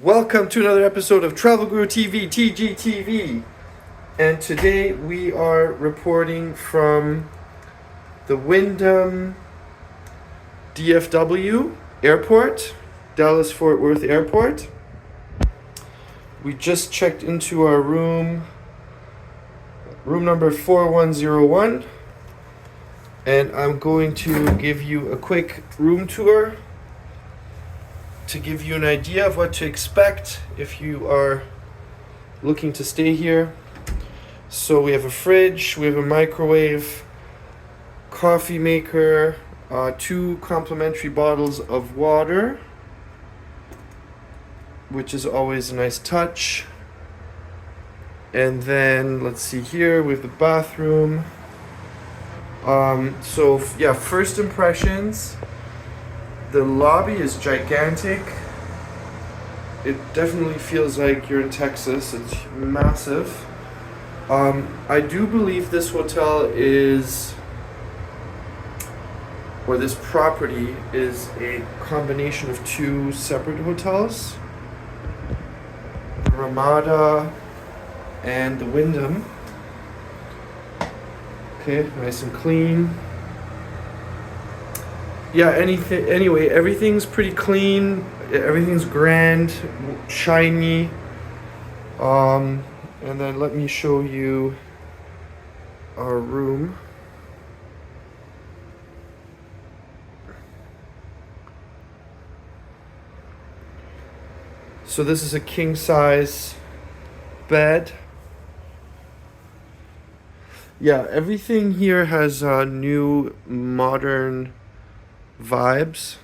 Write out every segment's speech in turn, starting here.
Welcome to another episode of Travel Guru TV, TGTV. And today we are reporting from the Wyndham DFW airport, Dallas-Fort Worth Airport. We just checked into our room number 4101. And I'm going to give you a quick room tour to give you an idea of what to expect if you are looking to stay here. So we have a fridge, we have a microwave, coffee maker, 2 complimentary bottles of water, which is always a nice touch. And then let's see here, we have the bathroom. First impressions. The lobby is gigantic. It definitely feels like you're in Texas. It's massive. I do believe this hotel this property is a combination of 2 separate hotels. The Ramada and the Wyndham. Okay, nice and clean. Yeah, anyway, everything's pretty clean. Everything's grand, shiny. And then let me show you our room. So this is a king size bed. Yeah, everything here has new modern vibes.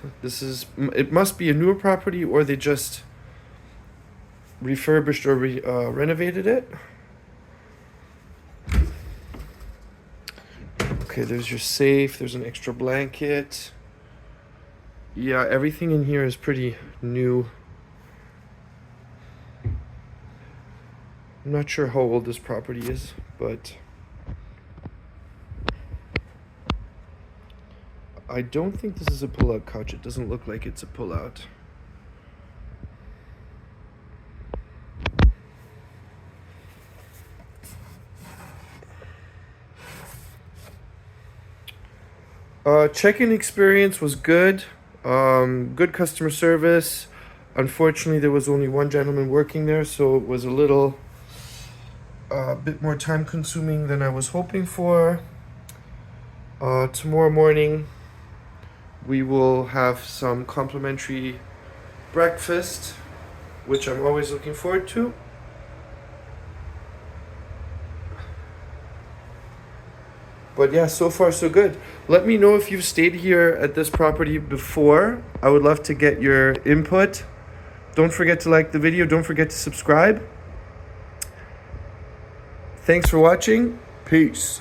It must be a newer property, or they just refurbished or renovated it. Okay, there's your safe. There's an extra blanket. Yeah, everything in here is pretty new. I'm not sure how old this property is, but I don't think this is a pull-out couch. It doesn't look like it's a pull-out. Check-in experience was good. Good customer service. Unfortunately, there was only one gentleman working there, so it was a bit more time-consuming than I was hoping for. Tomorrow morning, we will have some complimentary breakfast, which I'm always looking forward to. But yeah, so far so good. Let me know if you've stayed here at this property before. I would love to get your input. Don't forget to like the video. Don't forget to subscribe. Thanks for watching. Peace.